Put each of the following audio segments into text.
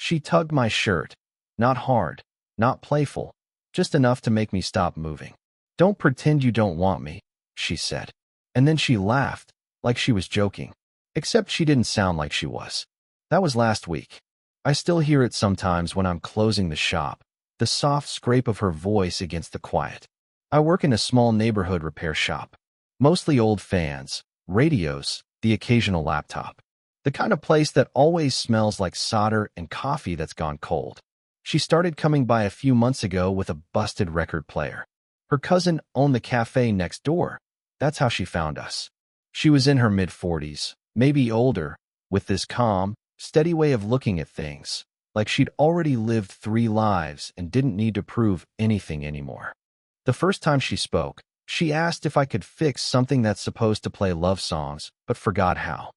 She tugged my shirt. Not hard, not playful, just enough to make me stop moving. "Don't pretend you don't want me," she said. And then she laughed, like she was joking. Except she didn't sound like she was. That was last week. I still hear it sometimes when I'm closing the shop, the soft scrape of her voice against the quiet. I work in a small neighborhood repair shop. Mostly old fans, radios, the occasional laptop. The kind of place that always smells like solder and coffee that's gone cold. She started coming by a few months ago with a busted record player. Her cousin owned the cafe next door. That's how she found us. She was in her mid-40s, maybe older, with this calm, steady way of looking at things, like she'd already lived 3 lives and didn't need to prove anything anymore. The first time she spoke, she asked if I could fix something that's supposed to play love songs, but forgot how.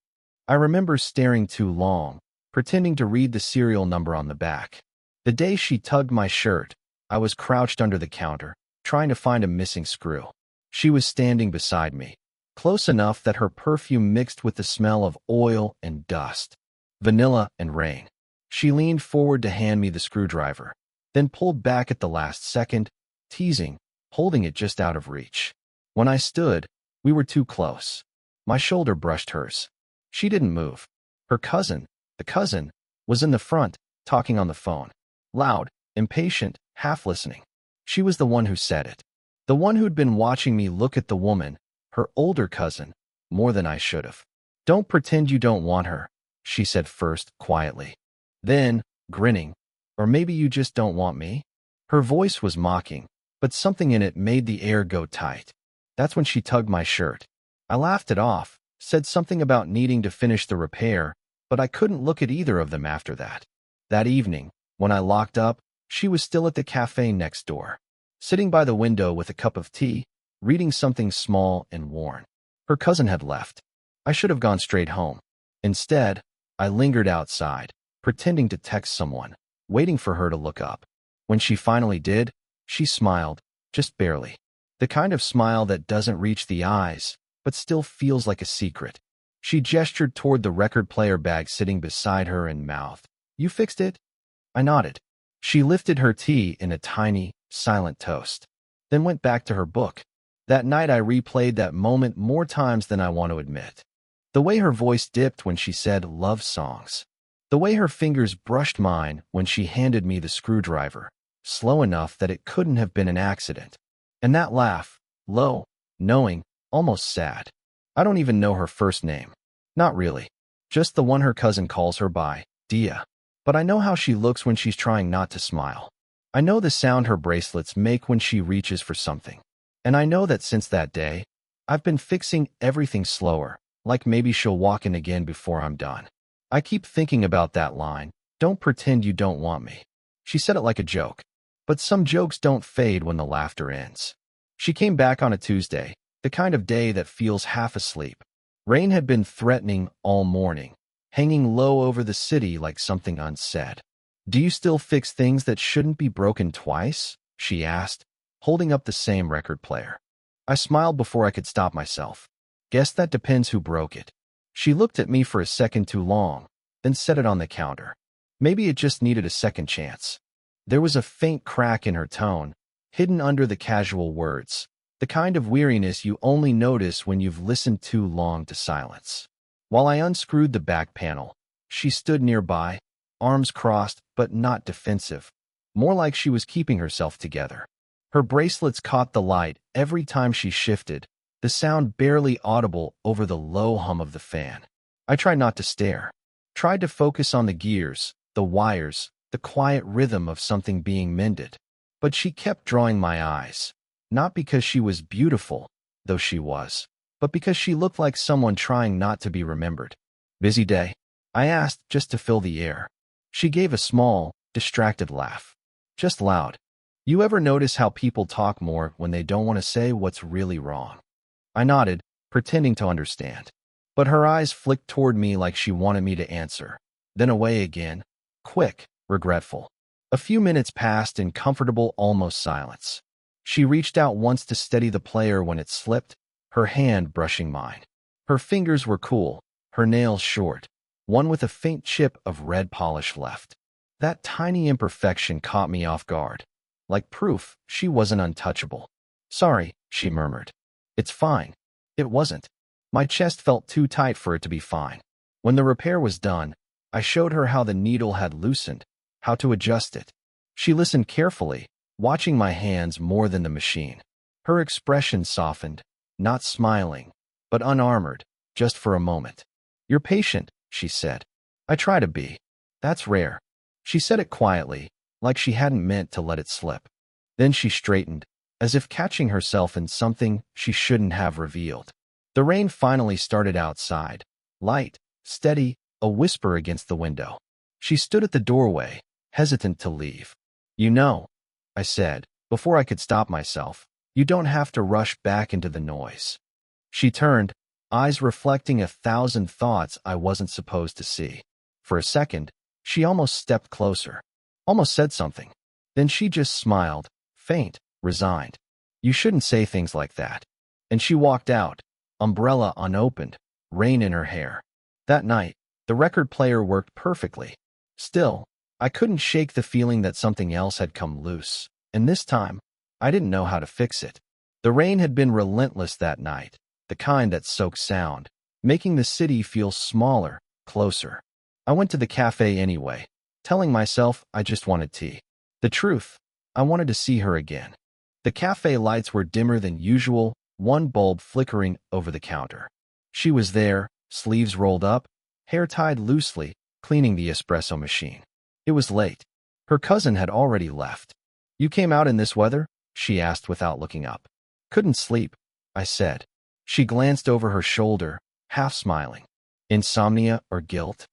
I remember staring too long, pretending to read the serial number on the back. The day she tugged my shirt, I was crouched under the counter, trying to find a missing screw. She was standing beside me, close enough that her perfume mixed with the smell of oil and dust, vanilla and rain. She leaned forward to hand me the screwdriver, then pulled back at the last second, teasing, holding it just out of reach. When I stood, we were too close. My shoulder brushed hers. She didn't move. Her cousin, the cousin, was in the front, talking on the phone. Loud, impatient, half listening. She was the one who said it. The one who'd been watching me look at the woman, her older cousin, more than I should have. "Don't pretend you don't want her," she said first, quietly. Then, grinning, "Or maybe you just don't want me?" Her voice was mocking, but something in it made the air go tight. That's when she tugged my shirt. I laughed it off, said something about needing to finish the repair, but I couldn't look at either of them after that. That evening, when I locked up, she was still at the cafe next door, sitting by the window with a cup of tea, reading something small and worn. Her cousin had left. I should have gone straight home. Instead, I lingered outside, pretending to text someone, waiting for her to look up. When she finally did, she smiled, just barely. The kind of smile that doesn't reach the eyes, but still feels like a secret. She gestured toward the record player bag sitting beside her and mouthed, "You fixed it?" I nodded. She lifted her tea in a tiny, silent toast, then went back to her book. That night I replayed that moment more times than I want to admit. The way her voice dipped when she said love songs. The way her fingers brushed mine when she handed me the screwdriver, slow enough that it couldn't have been an accident. And that laugh, low, knowing, almost sad. I don't even know her first name. Not really. Just the one her cousin calls her by, Dia. But I know how she looks when she's trying not to smile. I know the sound her bracelets make when she reaches for something. And I know that since that day, I've been fixing everything slower, like maybe she'll walk in again before I'm done. I keep thinking about that line, "Don't pretend you don't want me." She said it like a joke. But some jokes don't fade when the laughter ends. She came back on a Tuesday, the kind of day that feels half asleep. Rain had been threatening all morning, hanging low over the city like something unsaid. "Do you still fix things that shouldn't be broken twice?" she asked, holding up the same record player. I smiled before I could stop myself. "Guess that depends who broke it." She looked at me for a second too long, then set it on the counter. Maybe it just needed a second chance. There was a faint crack in her tone, hidden under the casual words, the kind of weariness you only notice when you've listened too long to silence. While I unscrewed the back panel, she stood nearby, arms crossed but not defensive, more like she was keeping herself together. Her bracelets caught the light every time she shifted, the sound barely audible over the low hum of the fan. I tried not to stare, tried to focus on the gears, the wires, the quiet rhythm of something being mended. But she kept drawing my eyes, not because she was beautiful, though she was, but because she looked like someone trying not to be remembered. "Busy day?" I asked just to fill the air. She gave a small, distracted laugh. Just loud. "You ever notice how people talk more when they don't want to say what's really wrong?" I nodded, pretending to understand. But her eyes flicked toward me like she wanted me to answer, then away again, quick, regretful. A few minutes passed in comfortable, almost silence. She reached out once to steady the player when it slipped, her hand brushing mine. Her fingers were cool, her nails short, one with a faint chip of red polish left. That tiny imperfection caught me off guard, like proof she wasn't untouchable. "Sorry," she murmured. "It's fine." It wasn't. My chest felt too tight for it to be fine. When the repair was done, I showed her how the needle had loosened, how to adjust it. She listened carefully, watching my hands more than the machine. Her expression softened, not smiling, but unarmored, just for a moment. "You're patient," she said. "I try to be. That's rare." She said it quietly, like she hadn't meant to let it slip. Then she straightened, as if catching herself in something she shouldn't have revealed. The rain finally started outside, light, steady, a whisper against the window. She stood at the doorway, hesitant to leave. "You know," I said, before I could stop myself, "you don't have to rush back into the noise." She turned, eyes reflecting 1,000 thoughts I wasn't supposed to see. For a second, she almost stepped closer, almost said something. Then she just smiled, faint, resigned. "You shouldn't say things like that." And she walked out, umbrella unopened, rain in her hair. That night, the record player worked perfectly. Still, I couldn't shake the feeling that something else had come loose, and this time, I didn't know how to fix it. The rain had been relentless that night, the kind that soaks sound, making the city feel smaller, closer. I went to the cafe anyway, telling myself I just wanted tea. The truth, I wanted to see her again. The cafe lights were dimmer than usual, one bulb flickering over the counter. She was there, sleeves rolled up, hair tied loosely, cleaning the espresso machine. It was late. Her cousin had already left. "You came out in this weather?" she asked without looking up. "Couldn't sleep," I said. She glanced over her shoulder, half smiling. "Insomnia or guilt?"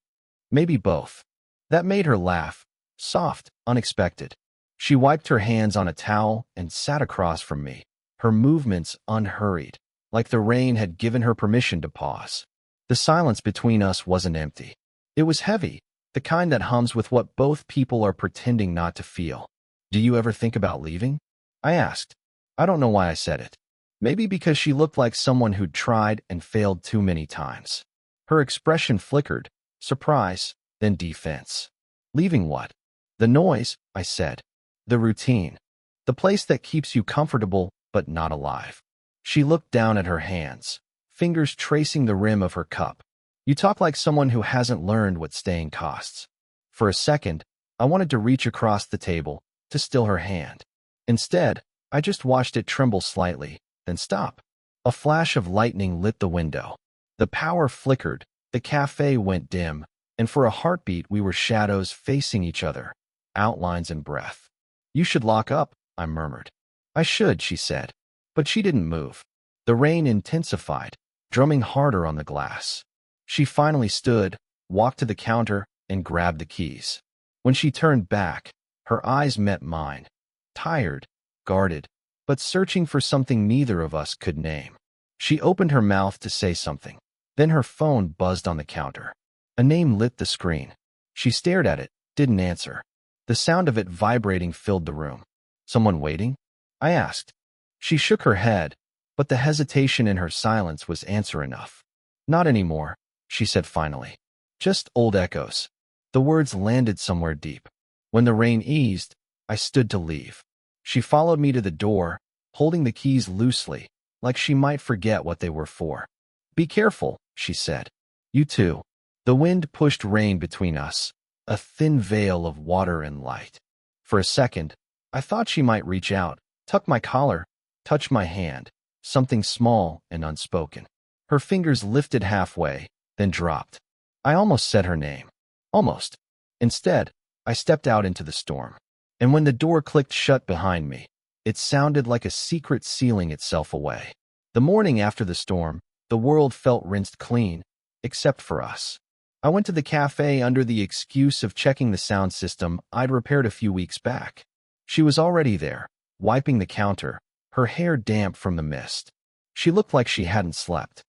"Maybe both." That made her laugh, soft, unexpected. She wiped her hands on a towel and sat across from me, her movements unhurried, like the rain had given her permission to pause. The silence between us wasn't empty. It was heavy, the kind that hums with what both people are pretending not to feel. "Do you ever think about leaving?" I asked. I don't know why I said it. Maybe because she looked like someone who'd tried and failed too many times. Her expression flickered, surprise, then defense. "Leaving what?" "The noise," I said. "The routine. The place that keeps you comfortable but not alive." She looked down at her hands, fingers tracing the rim of her cup. "You talk like someone who hasn't learned what staying costs." For a second, I wanted to reach across the table, to still her hand. Instead, I just watched it tremble slightly, then stop. A flash of lightning lit the window. The power flickered, the cafe went dim, and for a heartbeat we were shadows facing each other, outlines and breath. "You should lock up," I murmured. "I should," she said. But she didn't move. The rain intensified, drumming harder on the glass. She finally stood, walked to the counter, and grabbed the keys. When she turned back, her eyes met mine, tired, guarded, but searching for something neither of us could name. She opened her mouth to say something. Then her phone buzzed on the counter. A name lit the screen. She stared at it, didn't answer. The sound of it vibrating filled the room. "Someone waiting?" I asked. She shook her head, but the hesitation in her silence was answer enough. "Not anymore," she said finally. "Just old echoes." The words landed somewhere deep. When the rain eased, I stood to leave. She followed me to the door, holding the keys loosely, like she might forget what they were for. "Be careful," she said. "You too." The wind pushed rain between us, a thin veil of water and light. For a second, I thought she might reach out, tuck my collar, touch my hand, something small and unspoken. Her fingers lifted halfway, then dropped. I almost said her name. Almost. Instead, I stepped out into the storm. And when the door clicked shut behind me, it sounded like a secret sealing itself away. The morning after the storm, the world felt rinsed clean, except for us. I went to the cafe under the excuse of checking the sound system I'd repaired a few weeks back. She was already there, wiping the counter, her hair damp from the mist. She looked like she hadn't slept.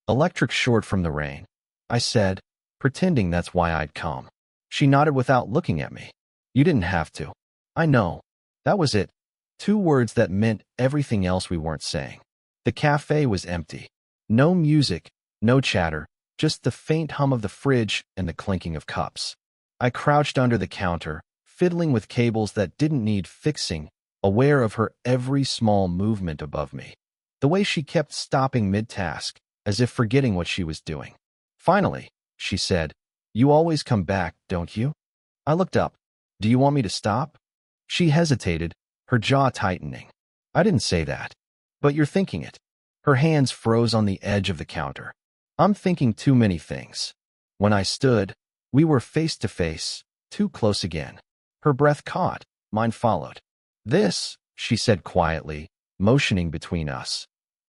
"Electric short from the rain," I said, pretending that's why I'd come. She nodded without looking at me. "You didn't have to." "I know." That was it. 2 words that meant everything else we weren't saying. The cafe was empty. No music, no chatter, just the faint hum of the fridge and the clinking of cups. I crouched under the counter, fiddling with cables that didn't need fixing, aware of her every small movement above me. The way she kept stopping mid-task, as if forgetting what she was doing. Finally, she said, "You always come back, don't you?" I looked up. "Do you want me to stop?" She hesitated, her jaw tightening. "I didn't say that. But you're thinking it." Her hands froze on the edge of the counter. "I'm thinking too many things." When I stood, we were face to face, too close again. Her breath caught, mine followed. "This," she said quietly, motioning between us.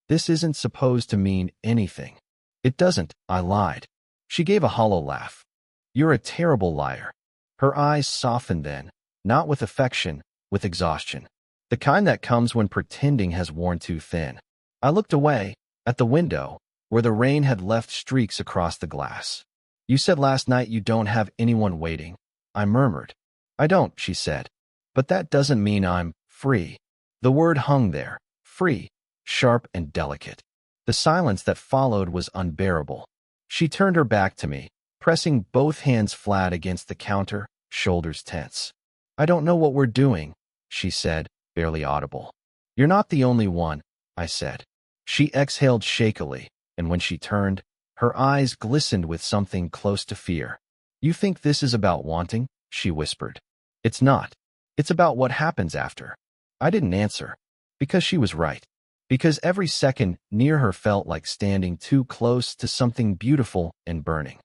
"This isn't supposed to mean anything." "It doesn't," I lied. She gave a hollow laugh. "You're a terrible liar." Her eyes softened then, not with affection, with exhaustion. The kind that comes when pretending has worn too thin. I looked away, at the window, where the rain had left streaks across the glass. "You said last night you don't have anyone waiting," I murmured. "I don't," she said. "But that doesn't mean I'm free." The word hung there, free, sharp and delicate. The silence that followed was unbearable. She turned her back to me, pressing both hands flat against the counter, shoulders tense. "I don't know what we're doing," she said, barely audible. "You're not the only one," I said. She exhaled shakily, and when she turned, her eyes glistened with something close to fear. "You think this is about wanting?" she whispered. "It's not. It's about what happens after." I didn't answer, because she was right. Because every second near her felt like standing too close to something beautiful and burning.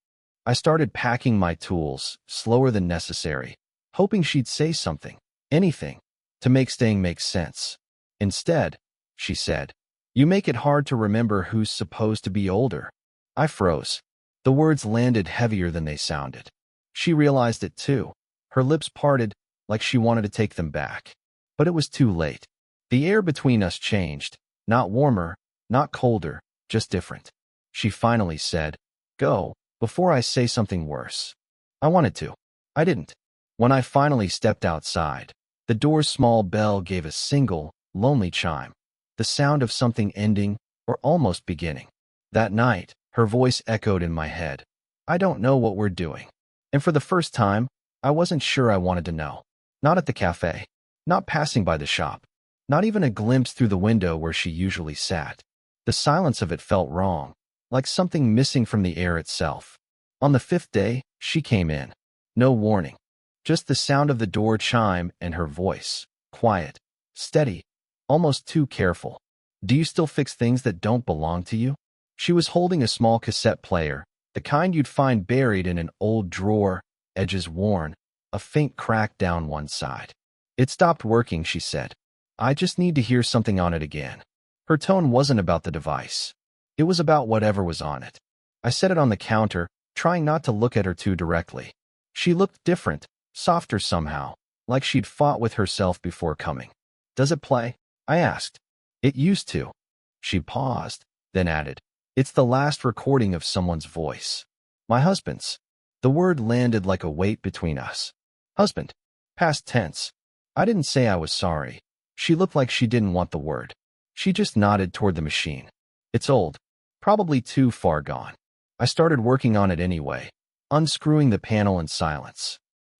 I started packing my tools, slower than necessary, hoping she'd say something, anything, to make staying make sense. Instead, she said, "You make it hard to remember who's supposed to be older." I froze. The words landed heavier than they sounded. She realized it too. Her lips parted, like she wanted to take them back. But it was too late. The air between us changed, not warmer, not colder, just different. She finally said, "Go, before I say something worse." I wanted to. I didn't. When I finally stepped outside, the door's small bell gave a single, lonely chime, the sound of something ending or almost beginning. That night, her voice echoed in my head. "I don't know what we're doing." And for the first time, I wasn't sure I wanted to know. Not at the cafe. Not passing by the shop. Not even a glimpse through the window where she usually sat. The silence of it felt wrong, like something missing from the air itself. On the 5th day, she came in. No warning. Just the sound of the door chime and her voice. Quiet. Steady. Almost too careful. "Do you still fix things that don't belong to you?" She was holding a small cassette player, the kind you'd find buried in an old drawer, edges worn, a faint crack down one side. "It stopped working," she said. "I just need to hear something on it again." Her tone wasn't about the device. It was about whatever was on it. I set it on the counter, trying not to look at her too directly. She looked different, softer somehow, like she'd fought with herself before coming. "Does it play?" I asked. "It used to." She paused, then added, "It's the last recording of someone's voice." "My husband's." The word landed like a weight between us. "Husband." Past tense. I didn't say I was sorry. She looked like she didn't want the word. She just nodded toward the machine. "It's old. Probably too far gone." I started working on it anyway, unscrewing the panel in silence.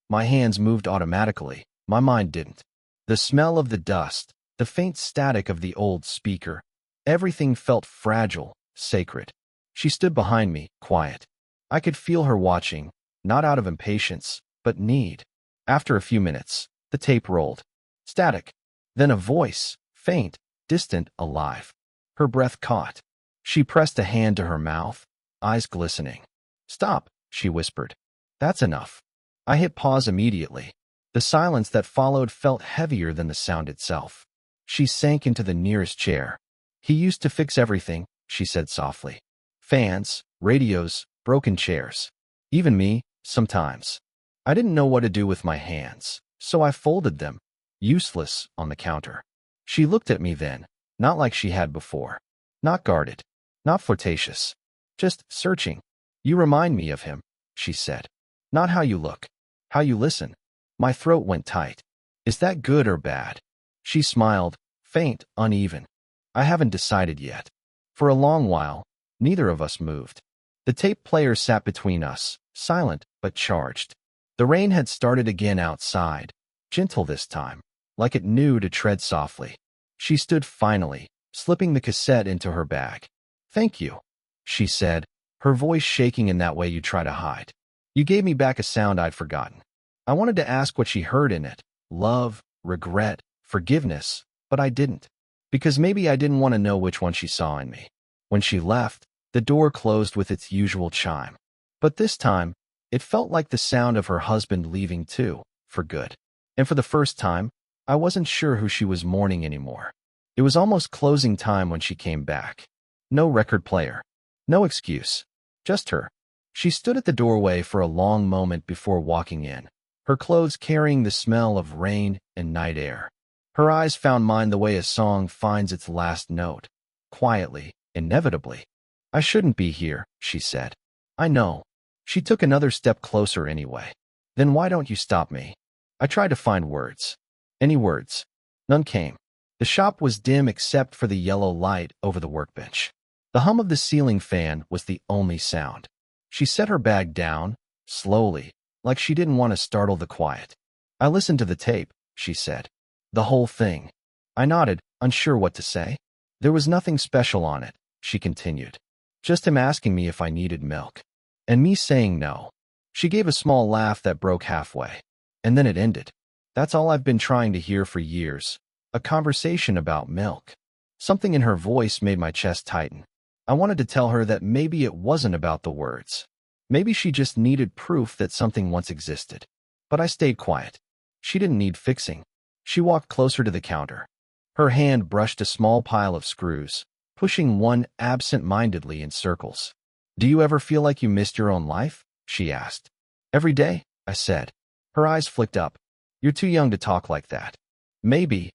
My hands moved automatically. My mind didn't. The smell of the dust, the faint static of the old speaker, everything felt fragile, sacred. She stood behind me, quiet. I could feel her watching, not out of impatience, but need. After a few minutes, the tape rolled. Static. Then a voice, faint, distant, alive. Her breath caught. She pressed a hand to her mouth, eyes glistening. "Stop," she whispered. "That's enough." I hit pause immediately. The silence that followed felt heavier than the sound itself. She sank into the nearest chair. "He used to fix everything," she said softly. "Fans, radios, broken chairs. Even me, sometimes." I didn't know what to do with my hands, so I folded them, useless, on the counter. She looked at me then, not like she had before. Not guarded, not flirtatious, just searching. "You remind me of him," she said. "Not how you look, how you listen." My throat went tight. "Is that good or bad?" She smiled, faint, uneven. "I haven't decided yet." For a long while, neither of us moved. The tape player sat between us, silent but charged. The rain had started again outside, gentle this time, like it knew to tread softly. She stood finally, slipping the cassette into her bag. "Thank you," she said, her voice shaking in that way you try to hide. "You gave me back a sound I'd forgotten." I wanted to ask what she heard in it, love, regret, forgiveness, but I didn't. Because maybe I didn't want to know which one she saw in me. When she left, the door closed with its usual chime. But this time, it felt like the sound of her husband leaving too, for good. And for the first time, I wasn't sure who she was mourning anymore. It was almost closing time when she came back. No record player. No excuse. Just her. She stood at the doorway for a long moment before walking in, her clothes carrying the smell of rain and night air. Her eyes found mine the way a song finds its last note. Quietly, inevitably. "I shouldn't be here," she said. "I know." She took another step closer anyway. "Then why don't you stop me?" I tried to find words. Any words. None came. The shop was dim except for the yellow light over the workbench. The hum of the ceiling fan was the only sound. She set her bag down, slowly, like she didn't want to startle the quiet. "I listened to the tape," she said. "The whole thing." I nodded, unsure what to say. "There was nothing special on it," she continued. "Just him asking me if I needed milk. And me saying no." She gave a small laugh that broke halfway. And then it ended. "That's all I've been trying to hear for years. A conversation about milk." Something in her voice made my chest tighten. I wanted to tell her that maybe it wasn't about the words. Maybe she just needed proof that something once existed. But I stayed quiet. She didn't need fixing. She walked closer to the counter. Her hand brushed a small pile of screws, pushing one absent-mindedly in circles. "Do you ever feel like you missed your own life?" she asked. "Every day," I said. Her eyes flicked up. "You're too young to talk like that." "Maybe,"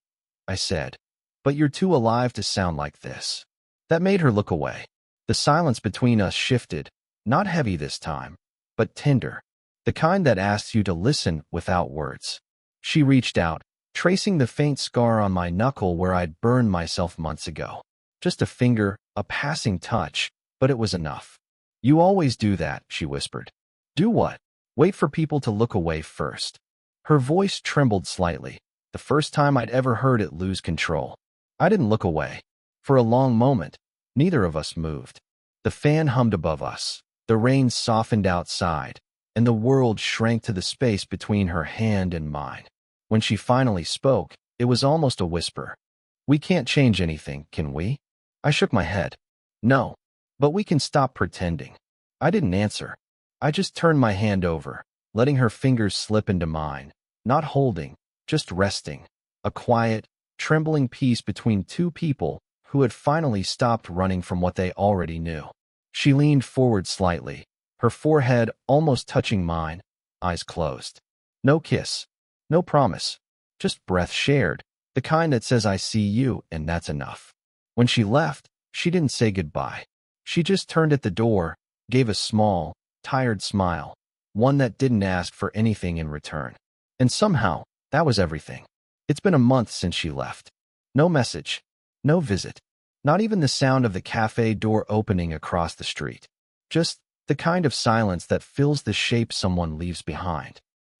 I said. "But you're too alive to sound like this." That made her look away. The silence between us shifted, not heavy this time, but tender, the kind that asks you to listen without words. She reached out, tracing the faint scar on my knuckle where I'd burned myself months ago. Just a finger, a passing touch, but it was enough. "You always do that," she whispered. "Do what?" "Wait for people to look away first." Her voice trembled slightly, the first time I'd ever heard it lose control. I didn't look away. For a long moment, neither of us moved. The fan hummed above us, the rain softened outside, and the world shrank to the space between her hand and mine. When she finally spoke, it was almost a whisper. "We can't change anything, can we?" I shook my head. "No, but we can stop pretending." I didn't answer. I just turned my hand over, letting her fingers slip into mine, not holding, just resting. A quiet, trembling peace between two people who had finally stopped running from what they already knew. She leaned forward slightly, her forehead almost touching mine, eyes closed. No kiss, no promise, just breath shared, the kind that says I see you and that's enough. When she left, she didn't say goodbye. She just turned at the door, gave a small, tired smile, one that didn't ask for anything in return. And somehow, that was everything. It's been a month since she left. No message. No visit. Not even the sound of the cafe door opening across the street. Just the kind of silence that fills the shape someone leaves behind.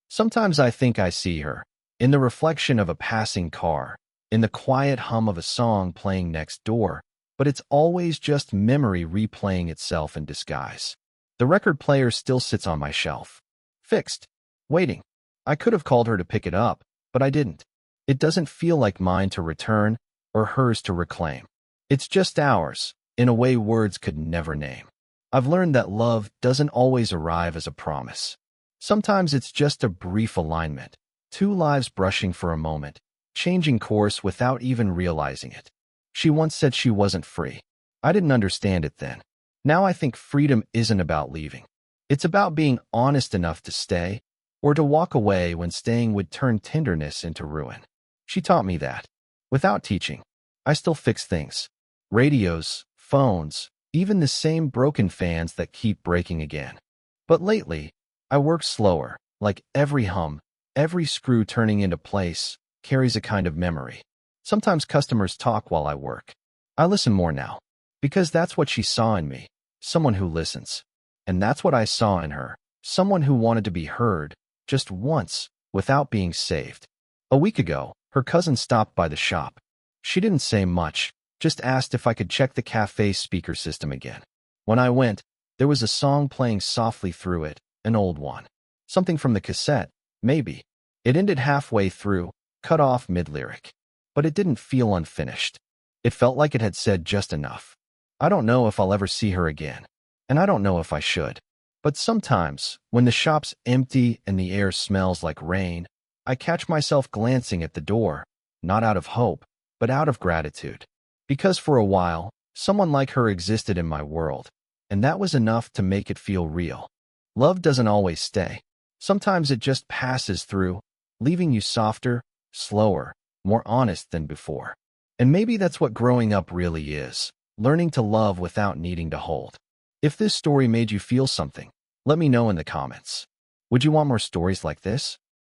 Sometimes I think I see her, in the reflection of a passing car, in the quiet hum of a song playing next door, but it's always just memory replaying itself in disguise. The record player still sits on my shelf. Fixed. Waiting. I could have called her to pick it up, but I didn't. It doesn't feel like mine to return, or hers to reclaim. It's just ours, in a way words could never name. I've learned that love doesn't always arrive as a promise. Sometimes it's just a brief alignment, two lives brushing for a moment, changing course without even realizing it. She once said she wasn't free. I didn't understand it then. Now I think freedom isn't about leaving. It's about being honest enough to stay, or to walk away when staying would turn tenderness into ruin. She taught me that. Without teaching, I still fix things. Radios, phones, even the same broken fans that keep breaking again. But lately, I work slower, like every hum, every screw turning into place, carries a kind of memory. Sometimes customers talk while I work. I listen more now, because that's what she saw in me, someone who listens. And that's what I saw in her, someone who wanted to be heard, just once, without being saved. A week ago, her cousin stopped by the shop. She didn't say much, just asked if I could check the cafe's speaker system again. When I went, there was a song playing softly through it, an old one. Something from the cassette, maybe. It ended halfway through, cut off mid-lyric. But it didn't feel unfinished. It felt like it had said just enough. I don't know if I'll ever see her again, and I don't know if I should. But sometimes, when the shop's empty and the air smells like rain, I catch myself glancing at the door, not out of hope, but out of gratitude. Because for a while, someone like her existed in my world, and that was enough to make it feel real. Love doesn't always stay. Sometimes it just passes through, leaving you softer, slower, more honest than before. And maybe that's what growing up really is, learning to love without needing to hold. If this story made you feel something, let me know in the comments. Would you want more stories like this?